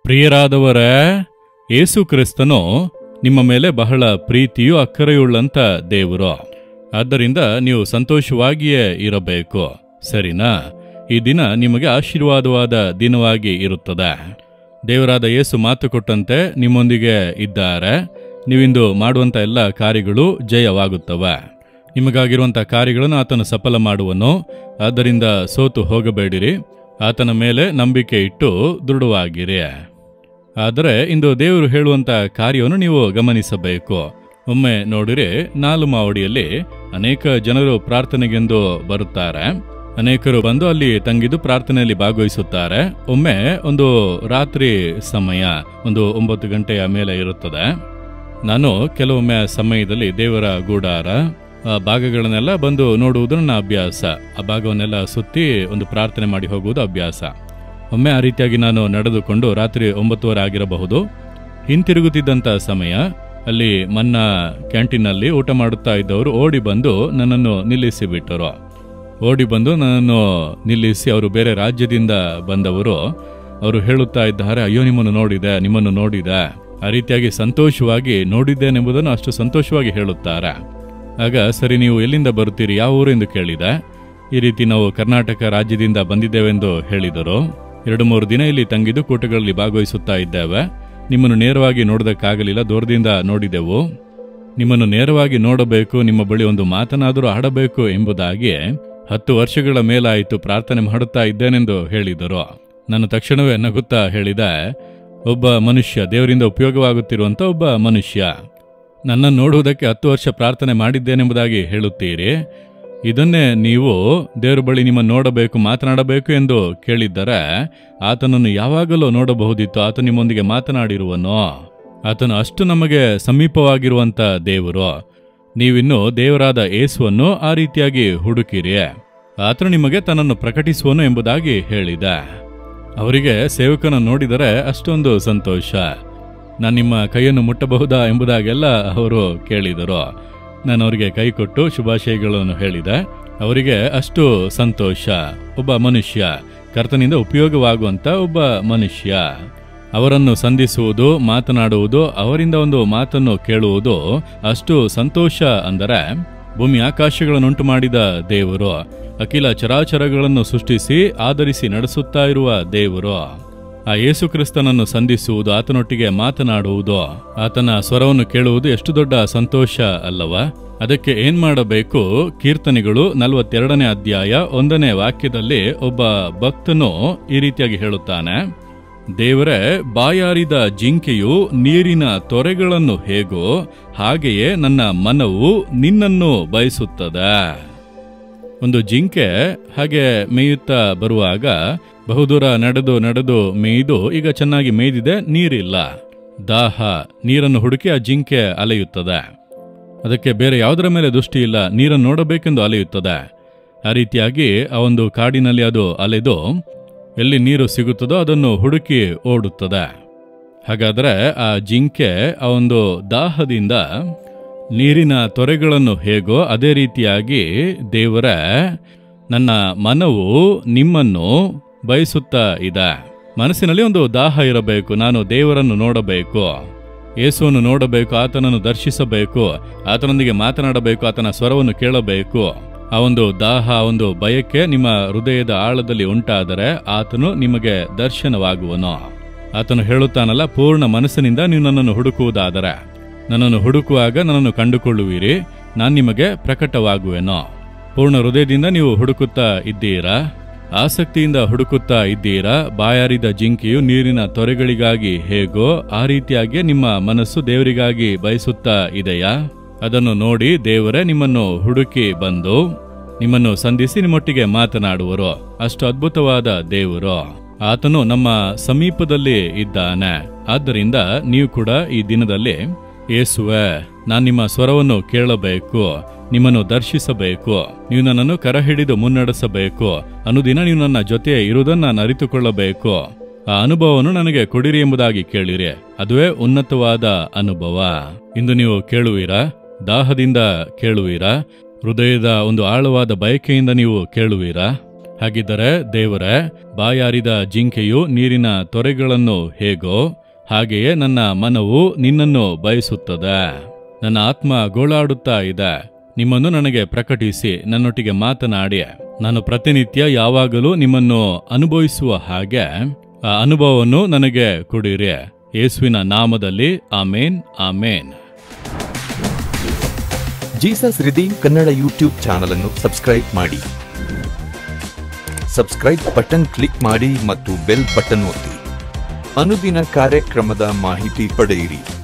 ಪ್ರಿಯರಾದವರೇ, ಯೇಸು ಕ್ರಿಸ್ತನು ನಿಮ್ಮ ಮೇಲೆ ಬಹಳ ಪ್ರೀತಿಯೂ ಅಕ್ಕರೆಯುಳ್ಳಂಥ ದೇವರು. ಆದ್ದರಿಂದ ನೀವು ಸಂತೋಷವಾಗಿಯೇ ಇರಬೇಕು, ಸರಿನಾ? ಈ ದಿನ ನಿಮಗೆ ಆಶೀರ್ವಾದವಾದ ದಿನವಾಗಿ ಇರುತ್ತದೆ. ದೇವರಾದ ಯೇಸು ಮಾತು ಕೊಟ್ಟಂತೆ ನಿಮ್ಮೊಂದಿಗೆ ಇದ್ದಾರೆ. ನೀವಿಂದು ಮಾಡುವಂಥ ಎಲ್ಲ ಕಾರ್ಯಗಳು ಜಯವಾಗುತ್ತವೆ. ನಿಮಗಾಗಿರುವಂಥ ಕಾರ್ಯಗಳನ್ನು ಆತನು ಸಫಲ ಮಾಡುವನು. ಆದ್ದರಿಂದ ಸೋತು ಹೋಗಬೇಡಿರಿ, ಆತನ ಮೇಲೆ ನಂಬಿಕೆ ಇಟ್ಟು ದೃಢವಾಗಿರಿ. ಆದರೆ ಇಂದು ದೇವರು ಹೇಳುವಂಥ ಕಾರ್ಯವನ್ನು ನೀವು ಗಮನಿಸಬೇಕು. ಒಮ್ಮೆ ನೋಡಿರಿ, ನಾಲುಮಾವಡಿಯಲ್ಲಿ ಅನೇಕ ಜನರು ಪ್ರಾರ್ಥನೆಗೆಂದು ಬರುತ್ತಾರೆ. ಅನೇಕರು ಬಂದು ಅಲ್ಲಿ ತಂಗಿದ್ದು ಪ್ರಾರ್ಥನೆಯಲ್ಲಿ ಭಾಗವಹಿಸುತ್ತಾರೆ. ಒಮ್ಮೆ ಒಂದು ರಾತ್ರಿ ಸಮಯ, ಒಂದು 9 ಗಂಟೆಯ ಮೇಲೆ ಇರುತ್ತದೆ. ನಾನು ಕೆಲವೊಮ್ಮೆ ಸಮಯದಲ್ಲಿ ದೇವರ ಗೂಡಾರ ಭಾಗಗಳನ್ನೆಲ್ಲ ಬಂದು ನೋಡುವುದು ನನ್ನ ಅಭ್ಯಾಸ. ಆ ಭಾಗವನ್ನೆಲ್ಲ ಸುತ್ತಿ ಒಂದು ಪ್ರಾರ್ಥನೆ ಮಾಡಿ ಹೋಗುವುದು ಅಭ್ಯಾಸ. ಒಮ್ಮೆ ಆ ರೀತಿಯಾಗಿ ನಾನು ನಡೆದುಕೊಂಡು ರಾತ್ರಿ 9:30 ಆಗಿರಬಹುದು, ಹಿಂತಿರುಗುತ್ತಿದ್ದಂಥ ಸಮಯ ಅಲ್ಲಿ ಮನ್ನಾ ಕ್ಯಾಂಟೀನಲ್ಲಿ ಊಟ ಮಾಡುತ್ತಾ ಇದ್ದವರು ಓಡಿ ಬಂದು ನನ್ನನ್ನು ನಿಲ್ಲಿಸಿಬಿಟ್ಟರು. ಓಡಿ ಬಂದು ನನ್ನನ್ನು ನಿಲ್ಲಿಸಿ, ಅವರು ಬೇರೆ ರಾಜ್ಯದಿಂದ ಬಂದವರು, ಅವರು ಹೇಳುತ್ತಾ ಇದ್ದಾರೆ, ಅಯ್ಯೋ ನಿಮ್ಮನ್ನು ನೋಡಿದೆ. ಆ ರೀತಿಯಾಗಿ ಸಂತೋಷವಾಗಿ ನೋಡಿದ್ದೇನೆಂಬುದನ್ನು ಅಷ್ಟು ಸಂತೋಷವಾಗಿ ಹೇಳುತ್ತಾರೆ. ಆಗ ಸರಿ, ನೀವು ಎಲ್ಲಿಂದ ಬರುತ್ತೀರಿ, ಯಾವ ಊರು ಎಂದು ಕೇಳಿದೆ. ಈ ರೀತಿ ನಾವು ಕರ್ನಾಟಕ ರಾಜ್ಯದಿಂದ ಬಂದಿದ್ದೇವೆಂದು ಹೇಳಿದರು. 2-3 ದಿನ ಇಲ್ಲಿ ತಂಗಿದ್ದು ಕೂಟಗಳಲ್ಲಿ ಭಾಗವಹಿಸುತ್ತಾ ಇದ್ದೇವೆ. ನಿಮ್ಮನ್ನು ನೇರವಾಗಿ ನೋಡೋದಕ್ಕಾಗಲಿಲ್ಲ, ದೂರದಿಂದ ನೋಡಿದೆವು. ನಿಮ್ಮನ್ನು ನೇರವಾಗಿ ನೋಡಬೇಕು, ನಿಮ್ಮ ಬಳಿ ಒಂದು ಮಾತನಾದರೂ ಆಡಬೇಕು ಎಂಬುದಾಗಿ 10 ವರ್ಷಗಳ ಮೇಲಾಯಿತು ಪ್ರಾರ್ಥನೆ ಮಾಡುತ್ತಾ ಇದ್ದೇನೆಂದು ಹೇಳಿದರು. ನಾನು ತಕ್ಷಣವೇ ನಗುತ್ತಾ ಹೇಳಿದೆ, ಒಬ್ಬ ಮನುಷ್ಯ, ದೇವರಿಂದ ಉಪಯೋಗವಾಗುತ್ತಿರುವಂಥ ಒಬ್ಬ ಮನುಷ್ಯ, ನನ್ನನ್ನು ನೋಡುವುದಕ್ಕೆ 10 ವರ್ಷ ಪ್ರಾರ್ಥನೆ ಮಾಡಿದ್ದೇನೆಂಬುದಾಗಿ ಹೇಳುತ್ತೀರಿ. ಇದನ್ನೇ ನೀವು ದೇವರ ಬಳಿ ನಿಮ್ಮನ್ನು ನೋಡಬೇಕು, ಮಾತನಾಡಬೇಕು ಎಂದು ಕೇಳಿದ್ದರೆ ಆತನನ್ನು ಯಾವಾಗಲೂ ನೋಡಬಹುದಿತ್ತು. ಆತ ನಿಮ್ಮೊಂದಿಗೆ ಮಾತನಾಡಿರುವನೋ. ಆತನು ಅಷ್ಟು ನಮಗೆ ಸಮೀಪವಾಗಿರುವಂಥ ದೇವರು. ನೀವಿನ್ನೂ ದೇವರಾದ ಯೇಸುವನ್ನು ಆ ರೀತಿಯಾಗಿ ಹುಡುಕಿರಿ, ಆತನು ನಿಮಗೆ ತನ್ನನ್ನು ಪ್ರಕಟಿಸುವನು ಎಂಬುದಾಗಿ ಹೇಳಿದೆ. ಅವರಿಗೆ ಸೇವಕನ ನೋಡಿದರೆ ಅಷ್ಟೊಂದು ಸಂತೋಷ. ನಾನು ನಿಮ್ಮ ಕೈಯನ್ನು ಮುಟ್ಟಬಹುದಾ ಎಂಬುದಾಗೆಲ್ಲ ಅವರು ಕೇಳಿದರು. ನಾನು ಅವರಿಗೆ ಕೈ ಕೊಟ್ಟು ಶುಭಾಶಯಗಳನ್ನು ಹೇಳಿದೆ. ಅವರಿಗೆ ಅಷ್ಟು ಸಂತೋಷ. ಒಬ್ಬ ಮನುಷ್ಯ, ಕರ್ತನಿಂದ ಉಪಯೋಗವಾಗುವಂಥ ಒಬ್ಬ ಮನುಷ್ಯ, ಅವರನ್ನು ಸಂಧಿಸುವುದು, ಮಾತನಾಡುವುದು, ಅವರಿಂದ ಒಂದು ಮಾತನ್ನು ಕೇಳುವುದು ಅಷ್ಟು ಸಂತೋಷ. ಅಂದರೆ ಭೂಮಿ ಆಕಾಶಗಳನ್ನುಂಟು ಮಾಡಿದ ದೇವರು, ಅಖಿಲ ಚರಾಚರಗಳನ್ನು ಸೃಷ್ಟಿಸಿ ಆಧರಿಸಿ ನಡೆಸುತ್ತಾ ಇರುವ ದೇವರು, ಆ ಯೇಸು ಕ್ರಿಸ್ತನನ್ನು ಸಂಧಿಸುವುದು, ಆತನೊಟ್ಟಿಗೆ ಮಾತನಾಡುವುದು, ಆತನ ಸ್ವರವನ್ನು ಕೇಳುವುದು ಎಷ್ಟು ದೊಡ್ಡ ಸಂತೋಷ ಅಲ್ಲವಾ? ಅದಕ್ಕೆ ಏನ್ ಮಾಡಬೇಕು? ಕೀರ್ತನೆಗಳು 42ನೇ ಅಧ್ಯಾಯ 1ನೇ ವಾಕ್ಯದಲ್ಲಿ ಒಬ್ಬ ಭಕ್ತನು ಈ ರೀತಿಯಾಗಿ ಹೇಳುತ್ತಾನೆ, ದೇವರೇ, ಬಾಯಾರಿದ ಜಿಂಕೆಯು ನೀರಿನ ತೊರೆಗಳನ್ನು ಹೇಗೋ ಹಾಗೆಯೇ ನನ್ನ ಮನವು ನಿನ್ನನ್ನು ಬಯಸುತ್ತದೆ. ಒಂದು ಜಿಂಕೆ ಹಾಗೆ ಮೇಯುತ್ತಾ ಬರುವಾಗ ಬಹುದೂರ ನಡೆದು ಮೇಯ್ದು ಈಗ ಚೆನ್ನಾಗಿ ಮೇಯ್ದಿದೆ, ನೀರಿಲ್ಲ, ದಾಹ, ನೀರನ್ನು ಹುಡುಕಿ ಆ ಜಿಂಕೆ ಅಲೆಯುತ್ತದೆ. ಅದಕ್ಕೆ ಬೇರೆ ಯಾವುದರ ಮೇಲೆ ದೃಷ್ಟಿ ಇಲ್ಲ, ನೀರನ್ನು ನೋಡಬೇಕೆಂದು ಅಲೆಯುತ್ತದೆ. ಆ ರೀತಿಯಾಗಿ ಆ ಒಂದು ಕಾಡಿನಲ್ಲಿ ಅದು ಅಲೆದು ಎಲ್ಲಿ ನೀರು ಸಿಗುತ್ತದೋ ಅದನ್ನು ಹುಡುಕಿ ಓಡುತ್ತದೆ. ಹಾಗಾದರೆ ಆ ಜಿಂಕೆ ಆ ಒಂದು ದಾಹದಿಂದ ನೀರಿನ ತೊರೆಗಳನ್ನು ಹೇಗೋ ಅದೇ ರೀತಿಯಾಗಿ ದೇವರೇ, ನನ್ನ ಮನವು ನಿಮ್ಮನ್ನು ಬಯಸುತ್ತಾ ಇದೆ. ಮನಸ್ಸಿನಲ್ಲಿ ಒಂದು ದಾಹ ಇರಬೇಕು. ನಾನು ದೇವರನ್ನು ನೋಡಬೇಕು, ಯೇಸುವನ್ನು ನೋಡಬೇಕು, ಆತನನ್ನು ದರ್ಶಿಸಬೇಕು, ಆತನೊಂದಿಗೆ ಮಾತನಾಡಬೇಕು, ಆತನ ಸ್ವರವನ್ನು ಕೇಳಬೇಕು. ಆ ಒಂದು ದಾಹ, ಒಂದು ಬಯಕೆ ನಿಮ್ಮ ಹೃದಯದ ಆಳದಲ್ಲಿ ಉಂಟಾದರೆ ಆತನು ನಿಮಗೆ ದರ್ಶನವಾಗುವನು. ಆತನು ಹೇಳುತ್ತಾನಲ್ಲ, ಪೂರ್ಣ ಮನಸ್ಸಿನಿಂದ ನೀವು ನನ್ನನ್ನು ಹುಡುಕುವುದಾದರೆ, ನನ್ನನ್ನು ಹುಡುಕುವಾಗ ನನ್ನನ್ನು ಕಂಡುಕೊಳ್ಳುವಿರಿ, ನಾನು ನಿಮಗೆ ಪ್ರಕಟವಾಗುವೆನೋ. ಪೂರ್ಣ ಹೃದಯದಿಂದ ನೀವು ಹುಡುಕುತ್ತಾ ಇದ್ದೀರಾ? ಆಸಕ್ತಿಯಿಂದ ಹುಡುಕುತ್ತಾ ಇದ್ದೀರಾ? ಬಾಯಾರಿದ ಜಿಂಕೆಯು ನೀರಿನ ತೊರೆಗಳಿಗಾಗಿ ಹೇಗೋ ಆ ರೀತಿಯಾಗಿ ನಿಮ್ಮ ಮನಸ್ಸು ದೇವರಿಗಾಗಿ ಬಯಸುತ್ತಾ ಇದೆಯಾ? ಅದನ್ನು ನೋಡಿ ದೇವರೇ ನಿಮ್ಮನ್ನು ಹುಡುಕಿ ಬಂದು ನಿಮ್ಮನ್ನು ಸಂಧಿಸಿ ನಿಮ್ಮೊಟ್ಟಿಗೆ ಮಾತನಾಡುವರು. ಅಷ್ಟು ಅದ್ಭುತವಾದ ದೇವರು. ಆತನು ನಮ್ಮ ಸಮೀಪದಲ್ಲಿ ಇದ್ದಾನೆ. ಆದ್ದರಿಂದ ನೀವು ಕೂಡ ಈ ದಿನದಲ್ಲಿ, ಯೇಸುವೆ, ನಾನು ನಿಮ್ಮ ಸ್ವರವನ್ನು ಕೇಳಬೇಕು, ನಿಮ್ಮನ್ನು ದರ್ಶಿಸಬೇಕು, ನೀವು ನನ್ನನ್ನು ಕರಹಿಡಿದು ಮುನ್ನಡೆಸಬೇಕು, ಅನುದಿನ ನೀವು ನನ್ನ ಜೊತೆ ಇರುವುದನ್ನು ನಾನು ಅರಿತುಕೊಳ್ಳಬೇಕು, ಆ ಅನುಭವವನ್ನು ನನಗೆ ಕೊಡಿರಿ ಎಂಬುದಾಗಿ ಕೇಳಿರಿ. ಅದುವೇ ಉನ್ನತವಾದ ಅನುಭವ. ಇಂದು ನೀವು ಕೇಳುವಿರಾ? ದಾಹದಿಂದ ಕೇಳುವಿರಾ? ಹೃದಯದ ಒಂದು ಆಳವಾದ ಬಯಕೆಯಿಂದ ನೀವು ಕೇಳುವಿರಾ? ಹಾಗಿದ್ದರೆ ದೇವರೇ, ಬಾಯಾರಿದ ಜಿಂಕೆಯು ನೀರಿನ ತೊರೆಗಳನ್ನು ಹೇಗೋ ಹಾಗೆಯೇ ನನ್ನ ಮನವು ನಿನ್ನನ್ನು ಬಯಸುತ್ತದೆ. ನನ್ನ ಆತ್ಮ ಗೋಳಾಡುತ್ತಾ ಇದೆ. ನಿಮ್ಮನ್ನು ನನಗೆ ಪ್ರಕಟಿಸಿ ನನ್ನೊಟ್ಟಿಗೆ ಮಾತನಾಡಿ ನಾನು ಪ್ರತಿನಿತ್ಯ ಯಾವಾಗಲೂ ನಿಮ್ಮನ್ನು ಅನುಭವಿಸುವ ಹಾಗೆ ಆ ಅನುಭವವನ್ನು ನನಗೆ ಕೊಡಿರಿ. ಯೇಸುವಿನ ನಾಮದಲ್ಲಿ amen, amen. Jesus redeem Kannada YouTube channel ಅನ್ನು ಸಬ್ಸ್ಕ್ರೈಬ್ ಮಾಡಿ. ಸಬ್ಸ್ಕ್ರೈಬ್ ಬಟನ್ ಕ್ಲಿಕ್ ಮಾಡಿ ಮತ್ತು ಬೆಲ್ ಬಟನ್ ಒತ್ತಿ. ಅನುದಿನ ಕಾರ್ಯಕ್ರಮದ ಮಾಹಿತಿ ಪಡೆಯಿರಿ.